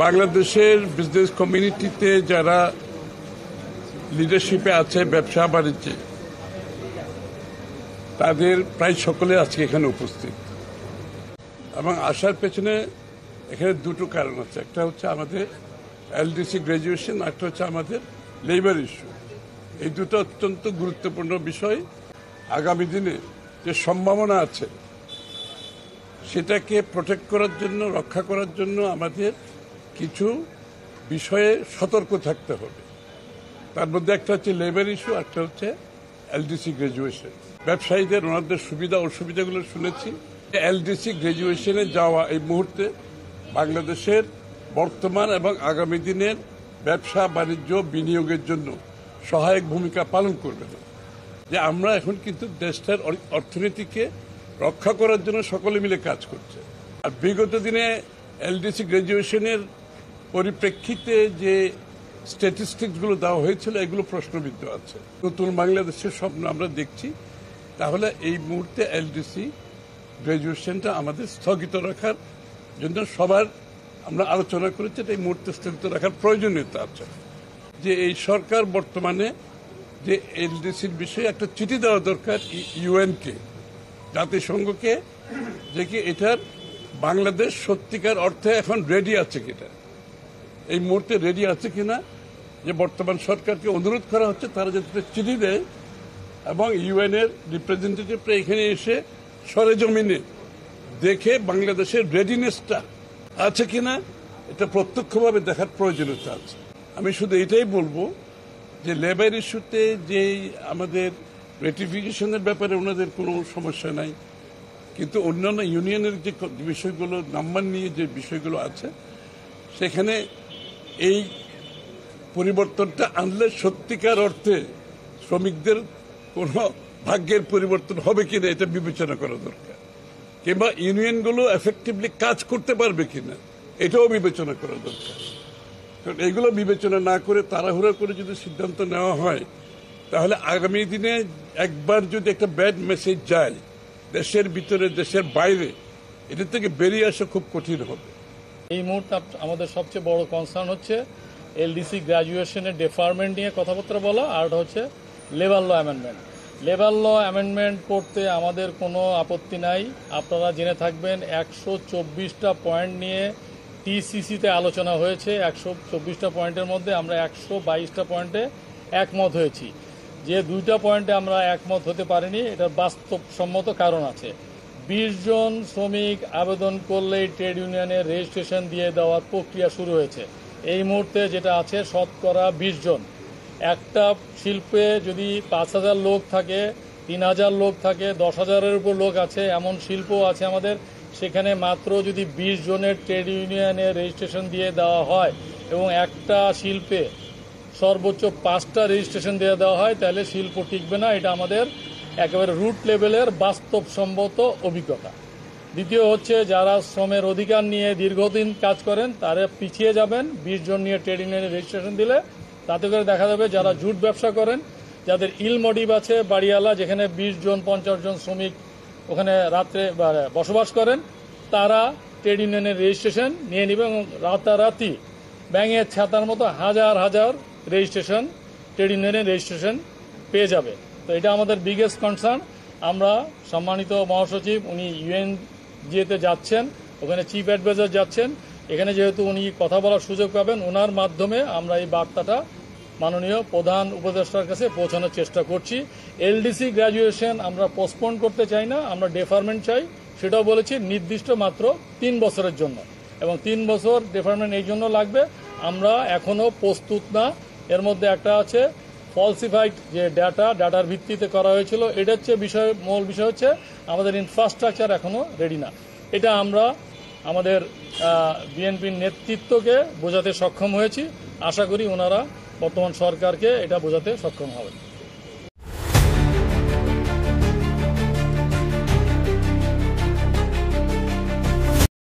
বাংলাদেশের বিজনেস কমিউনিটিতে যারা লিডারশিপে আছে, ব্যবসা বাণিজ্যে, তাদের প্রায় সকলে আজকে এখানে উপস্থিত এবং আসার পেছনে এখানে দুটো কারণ আছে। একটা হচ্ছে আমাদের এলডিসি গ্র্যাজুয়েশন, একটা হচ্ছে আমাদের লেবার ইস্যু। এই দুটো অত্যন্ত গুরুত্বপূর্ণ বিষয়। আগামী দিনে যে সম্ভাবনা আছে সেটাকে প্রোটেক্ট করার জন্য, রক্ষা করার জন্য আমাদের কিছু বিষয়ে সতর্ক থাকতে হবে। তার মধ্যে একটা হচ্ছে লেবার ইস্যু, একটা হচ্ছে এলডিসি গ্র্যাজুয়েশন। ব্যবসায়ীদের ওনাদের সুবিধা অসুবিধাগুলো শুনেছি। এলডিসি গ্র্যাজুয়েশনে যাওয়া এই মুহূর্তে বাংলাদেশের বর্তমান এবং আগামী দিনের ব্যবসা বাণিজ্য বিনিয়োগের জন্য সহায়ক ভূমিকা পালন করবে না। যে আমরা এখন কিন্তু দেশটার অর্থনীতিকে রক্ষা করার জন্য সকলে মিলে কাজ করছে। আর বিগত দিনে এলডিসি গ্র্যাজুয়েশনের পরিপ্রেক্ষিতে যে স্ট্যাটিস্টিক্সগুলো দেওয়া হয়েছিল, এগুলো প্রশ্নবিদ্ধ আছে। নতুন বাংলাদেশের স্বপ্ন আমরা দেখছি। তাহলে এই মুহূর্তে এলডিসি গ্র্যাজুয়েশনটা আমাদের স্থগিত রাখার জন্য সবার আমরা আলোচনা করেছি। এই মুহূর্তে স্থগিত রাখার প্রয়োজনীয়তা আছে। যে এই সরকার বর্তমানে যে এলডিসির বিষয়ে একটা চিঠি দেওয়া দরকার ইউএনকে, জাতিসংঘকে, যে কি এটার বাংলাদেশ সত্যিকার অর্থে এখন রেডি আছে কিনা, এই মুহূর্তে রেডি আছে কিনা, যে বর্তমান সরকারকে অনুরোধ করা হচ্ছে তারা যাতে চিঠি দেয় এবং ইউএনের রিপ্রেজেন্টেটিভরা এখানে এসে সরেজমিনে দেখে বাংলাদেশের রেডিনেসটা আছে কিনা এটা প্রত্যক্ষভাবে দেখার প্রয়োজনীয়তা আছে। আমি শুধু এটাই বলবো যে লেবার ইস্যুতে যে আমাদের রেটিফিকেশনের ব্যাপারে ওনাদের কোনো সমস্যা নাই, কিন্তু অন্যান্য ইউনিয়নের যে বিষয়গুলো, নাম্বার নিয়ে যে বিষয়গুলো আছে, সেখানে এই পরিবর্তনটা আনলে সত্যিকার অর্থে শ্রমিকদের কোনো ভাগ্যের পরিবর্তন হবে কিনা এটা বিবেচনা করা দরকার, কিংবা ইউনিয়নগুলো এফেক্টিভলি কাজ করতে পারবে কিনা এটাও বিবেচনা করা দরকার। কারণ এগুলো বিবেচনা না করে তাড়াহুড়া করে যদি সিদ্ধান্ত নেওয়া হয়, তাহলে আগামী দিনে একবার যদি একটা ব্যাড মেসেজ যায় দেশের ভিতরে, দেশের বাইরে, এটা থেকে বেরিয়ে আসা খুব কঠিন হবে। এই মুহূর্তে আমাদের সবচেয়ে বড় কনসার্ন হচ্ছে এলডিসি গ্র্যাজুয়েশনের ডিফারমেন্ট নিয়ে কথাবার্তা বলা, আর হচ্ছে labour law amendment. Labour law amendment করতে আমাদের কোনো আপত্তি নাই। আপনারা জেনে থাকবেন 124টা পয়েন্ট নিয়ে টিসিসিতে আলোচনা হয়েছে। 124টা পয়েন্টের মধ্যে আমরা 122টা পয়েন্টে একমত হয়েছি। যে 2টা পয়েন্টে আমরা একমত হতে পারিনি, এটার বাস্তবসম্মত কারণ আছে। 20 জন শ্রমিক আবেদন করলেই ট্রেড ইউনিয়নের রেজিস্ট্রেশন দিয়ে দেওয়ার প্রক্রিয়া শুরু হয়েছে। এই মুহূর্তে যেটা আছে শতকরা 20 জন। একটা শিল্পে যদি 5,000 লোক থাকে, 3,000 লোক থাকে, 10,000-এর উপর লোক আছে, এমন শিল্প আছে আমাদের, সেখানে মাত্র যদি 20 জনের ট্রেড ইউনিয়নের রেজিস্ট্রেশন দিয়ে দেওয়া হয় এবং একটা শিল্পে সর্বোচ্চ 5টা রেজিস্ট্রেশন দিয়ে দেওয়া হয়, তাহলে শিল্প টিকবে না। এটা আমাদের একেবারে রুট লেভেলের বাস্তবসম্মত অভিজ্ঞতা। দ্বিতীয় হচ্ছে, যারা শ্রমের অধিকার নিয়ে দীর্ঘদিন কাজ করেন তারা পিছিয়ে যাবেন। 20 জন নিয়ে ট্রেড ইউনিয়নের রেজিস্ট্রেশন দিলে তাতে করে দেখা যাবে যারা জুট ব্যবসা করেন, যাদের ইল মডিভ আছে, বাড়িওয়ালা, যেখানে 20 জন 50 জন শ্রমিক ওখানে রাত্রে বসবাস করেন, তারা ট্রেড ইউনিয়নের রেজিস্ট্রেশন নিয়ে নেবে এবং রাতারাতি ব্যাঙের ছাতার মতো হাজার হাজার রেজিস্ট্রেশন, ট্রেড ইউনিয়নের রেজিস্ট্রেশন পেয়ে যাবে। তো এটা আমাদের বিগেস্ট কনসার্ন। আমরা সম্মানিত মহাসচিব, উনি ইউএনজিএতে যাচ্ছেন, ওখানে চিফ অ্যাডভাইজার যাচ্ছেন, এখানে যেহেতু উনি কথা বলার সুযোগ পাবেন, ওনার মাধ্যমে আমরা এই বার্তাটা মাননীয় প্রধান উপদেষ্টার কাছে পৌঁছানোর চেষ্টা করছি। এলডিসি গ্র্যাজুয়েশন আমরা পোস্টপোন করতে চাই না, আমরা ডেফারমেন্ট চাই। সেটাও বলেছি নির্দিষ্ট মাত্র 3 বছরের জন্য, এবং 3 বছর ডেফারমেন্ট এই জন্য লাগবে, আমরা এখনও প্রস্তুত না। এর মধ্যে একটা আছে ফলসিফাইড যে ডাটার ভিত্তিতে করা হয়েছিল, এটা হচ্ছে মূল বিষয় হচ্ছে আমাদের ইনফ্রাস্ট্রাকচার এখনও রেডি না। এটা আমরা আমাদের বিএনপির নেতৃত্বকে বোঝাতে সক্ষম হয়েছি। আশা করি ওনারা বর্তমান সরকারকে এটা বোঝাতে সক্ষম হবেন।